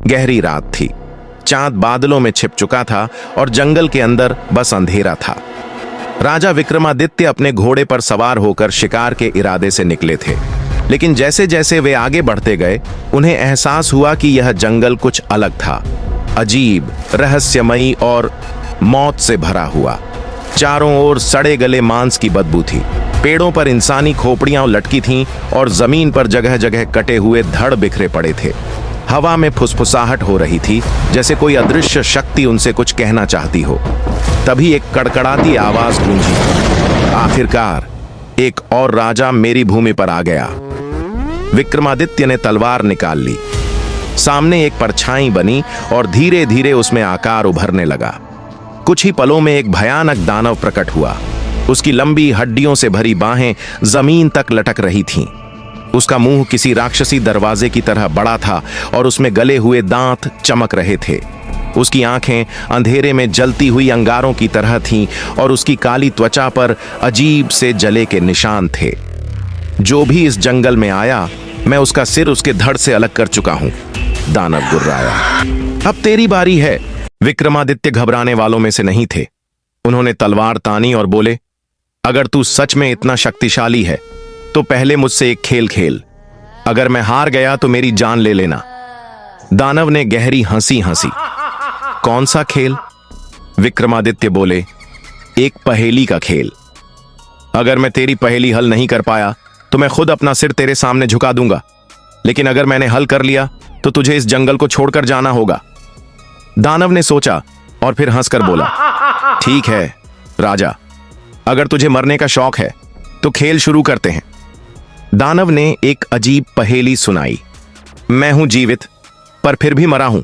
गहरी रात थी। चांद बादलों में छिप चुका था और जंगल के अंदर बस अंधेरा था। राजा विक्रमादित्य अपने घोड़े पर सवार होकर शिकार के इरादे से निकले थे, लेकिन जैसे जैसे वे आगे बढ़ते गए उन्हें एहसास हुआ कि यह जंगल कुछ अलग था, अजीब, रहस्यमयी और मौत से भरा हुआ। चारों ओर सड़े गले मांस की बदबू थी। पेड़ों पर इंसानी खोपड़ियां लटकी थीं और जमीन पर जगह जगह कटे हुए धड़ बिखरे पड़े थे। हवा में फुसफुसाहट हो रही थी, जैसे कोई अदृश्य शक्ति उनसे कुछ कहना चाहती हो। तभी एक कड़कड़ाती आवाज गूंजी, आखिरकार एक और राजा मेरी भूमि पर आ गया। विक्रमादित्य ने तलवार निकाल ली। सामने एक परछाई बनी और धीरे धीरे उसमें आकार उभरने लगा। कुछ ही पलों में एक भयानक दानव प्रकट हुआ। उसकी लंबी हड्डियों से भरी बाहें जमीन तक लटक रही थीं। उसका मुंह किसी राक्षसी दरवाजे की तरह बड़ा था और उसमें गले हुए दांत चमक रहे थे। उसकी आंखें अंधेरे में जलती हुई अंगारों की तरह थीं और उसकी काली त्वचा पर अजीब से जले के निशान थे। जो भी इस जंगल में आया, मैं उसका सिर उसके धड़ से अलग कर चुका हूं, दानव गुर्राया। अब तेरी बारी है। विक्रमादित्य घबराने वालों में से नहीं थे। उन्होंने तलवार तानी और बोले, अगर तू सच में इतना शक्तिशाली है तो पहले मुझसे एक खेल खेल। अगर मैं हार गया तो मेरी जान ले लेना। दानव ने गहरी हंसी हंसी। कौन सा खेल? विक्रमादित्य बोले, एक पहेली का खेल। अगर मैं तेरी पहेली हल नहीं कर पाया तो मैं खुद अपना सिर तेरे सामने झुका दूंगा, लेकिन अगर मैंने हल कर लिया तो तुझे इस जंगल को छोड़कर जाना होगा। दानव ने सोचा और फिर हंसकर बोला, ठीक है राजा, अगर तुझे मरने का शौक है तो खेल शुरू करते हैं। दानव ने एक अजीब पहेली सुनाई। मैं हूं जीवित, पर फिर भी मरा हूं।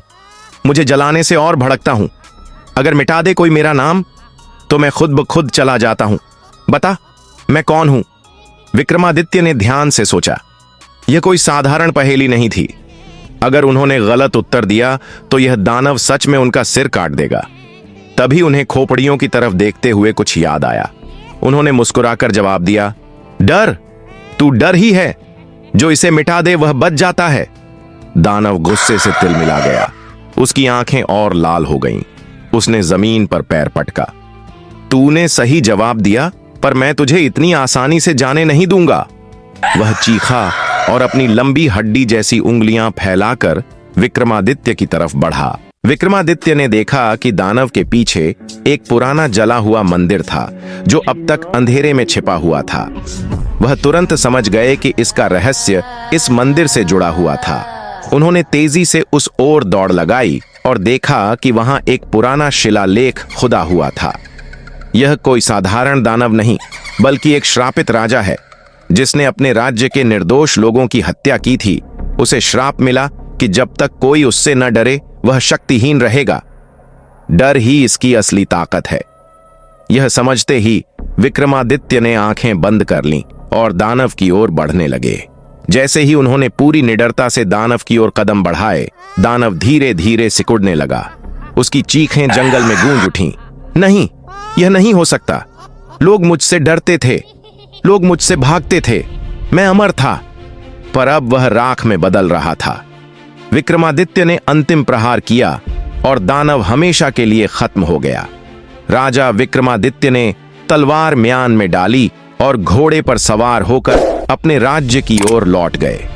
मुझे जलाने से और भड़कता हूं। अगर मिटा दे कोई मेरा नाम तो मैं खुद ब खुद चला जाता हूं। बता, मैं कौन हूं? विक्रमादित्य ने ध्यान से सोचा। यह कोई साधारण पहेली नहीं थी। अगर उन्होंने गलत उत्तर दिया तो यह दानव सच में उनका सिर काट देगा। तभी उन्हें खोपड़ियों की तरफ देखते हुए कुछ याद आया। उन्होंने मुस्कुराकर जवाब दिया, डर? तू डर ही है। जो इसे मिटा दे वह बच जाता है। दानव गुस्से से तिलमिला गया। उसकी आंखें और लाल हो गईं। उसने जमीन पर पैर पटका। तूने सही जवाब दिया, पर मैं तुझे इतनी आसानी से जाने नहीं दूंगा। वह चीखा और अपनी लंबी हड्डी जैसी उंगलियां फैलाकर विक्रमादित्य की तरफ बढ़ा। विक्रमादित्य ने देखा कि दानव के पीछे एक पुराना जला हुआ मंदिर था, जो अब तक अंधेरे में छिपा हुआ था। वह तुरंत समझ गए कि इसका रहस्य इस मंदिर से जुड़ा हुआ था। उन्होंने तेजी से उस ओर दौड़ लगाई और देखा कि वहां एक पुराना शिलालेख खुदा हुआ था। यह कोई साधारण दानव नहीं, बल्कि एक श्रापित राजा है, जिसने अपने राज्य के निर्दोष लोगों की हत्या की थी। उसे श्राप मिला कि जब तक कोई उससे न डरे वह शक्तिहीन रहेगा। डर ही इसकी असली ताकत है। यह समझते ही विक्रमादित्य ने आंखें बंद कर लीं और दानव की ओर बढ़ने लगे। जैसे ही उन्होंने पूरी निडरता से दानव की ओर कदम बढ़ाए, दानव धीरे धीरे सिकुड़ने लगा। उसकी चीखें जंगल में गूंज उठीं। नहीं, यह नहीं हो सकता। लोग मुझसे डरते थे, लोग मुझसे भागते थे। मैं अमर था, पर अब वह राख में बदल रहा था। विक्रमादित्य ने अंतिम प्रहार किया और दानव हमेशा के लिए खत्म हो गया। राजा विक्रमादित्य ने तलवार म्यान में डाली और घोड़े पर सवार होकर अपने राज्य की ओर लौट गए।